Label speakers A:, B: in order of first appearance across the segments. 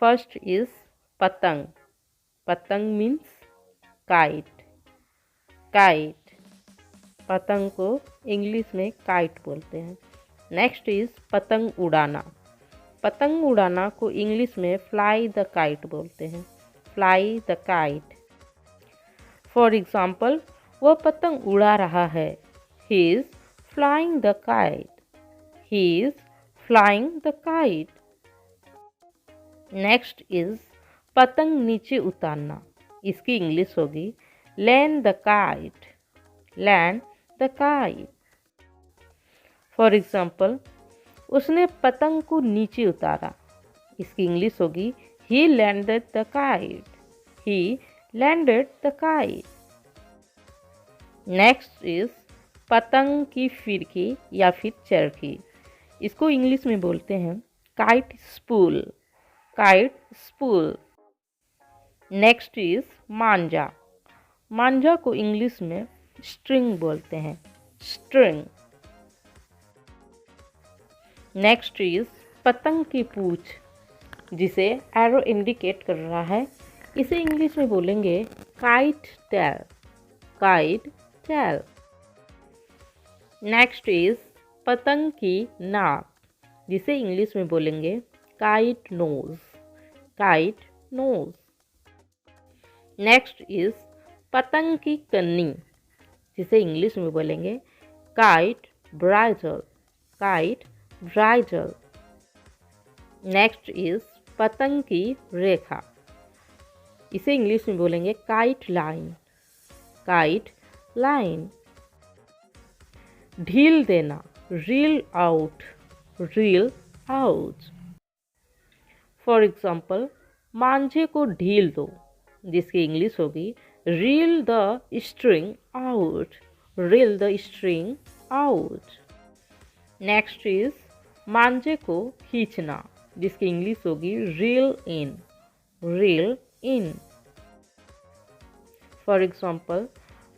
A: First is पतंग. पतंग means kite. Kite, पतंग को इंग्लिश में काइट बोलते हैं. नेक्स्ट इज पतंग उड़ाना. पतंग उड़ाना को इंग्लिश में फ्लाई द काइट बोलते हैं. Fly the kite. For example, वह पतंग उड़ा रहा है. He is flying the kite. He is flying the kite. Next is पतंग नीचे उतारना. इसकी इंग्लिश होगी land the kite. Land the kite. For example, उसने पतंग को नीचे उतारा. इसकी इंग्लिश होगी ही landed the kite. He landed the kite. Next is पतंग की फिरकी या फिर चरखी. इसको इंग्लिश में बोलते हैं kite spool. Kite spool. Next is manjha. मांझा को इंग्लिश में स्ट्रिंग बोलते हैं. स्ट्रिंग. नेक्स्ट इज पतंग की पूंछ, जिसे एरो इंडिकेट कर रहा है. इसे इंग्लिश में बोलेंगे kite tail. Kite tail. Next is पतंग की नाक, जिसे इंग्लिश में बोलेंगे kite nose. Kite nose. Next is पतंग की कन्नी, जिसे इंग्लिश में बोलेंगे kite bridle. Kite bridle. Next is पतंग की रेखा. इसे इंग्लिश में बोलेंगे काइट लाइन. Kite line. ढील देना, reel out. Reel out. For example, मांझे को ढील दो, जिसकी इंग्लिश होगी reel the string out. Reel the string out. Next is मांझे को खींचना, जिसकी इंग्लिश होगी reel in. Reel in. For example,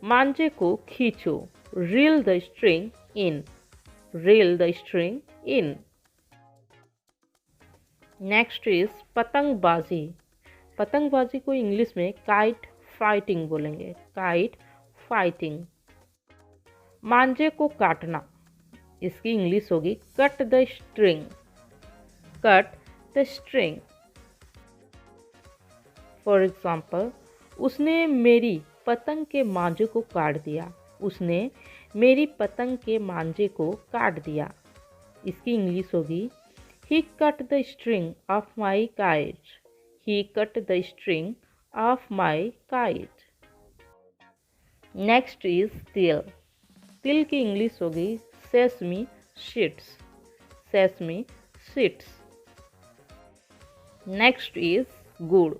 A: मांझे को खींचो, reel the string in. Reel the string in. Next is पतंगबाजी. पतंगबाजी को इंग्लिश में काइट फाइटिंग बोलेंगे. Kite fighting. मांझे को काटना, इसकी इंग्लिश होगी cut the string. Cut the string. For example, उसने मेरी पतंग के मांझे को काट दिया. उसने मेरी पतंग के मांझे को काट दिया. इसकी इंग्लिश होगी he cut the string of my kite. He cut the string of my kite. Next is til. तिल की इंग्लिश होगी sesame seeds. Sesame seeds. Next is gur.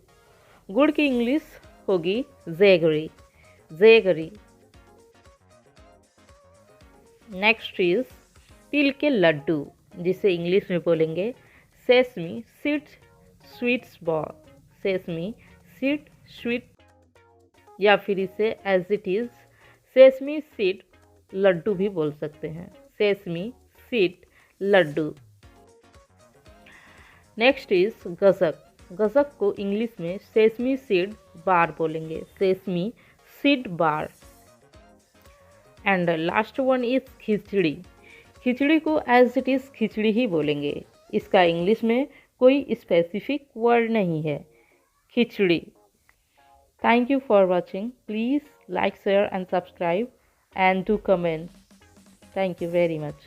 A: गुड़ की इंग्लिश होगी जैगरी. जैगरी. नेक्स्ट इज तिल के लड्डू, जिसे इंग्लिश में बोलेंगे sesame seeds sweets ball. Sesame seed sweet, या फिर इसे as it is sesame seed laddoo भी बोल सकते हैं. Sesame seed laddoo. Next is gajak. गजक को इंग्लिश में सेसमी सीड बार बोलेंगे. Sesame seed bar. And last one is khichdi. खिचड़ी को एज इट इज खिचड़ी ही बोलेंगे. इसका इंग्लिश में कोई स्पेसिफिक वर्ड नहीं है. खिचड़ी. Thank you for watching. Please like, share and subscribe and do comment. Thank you very much.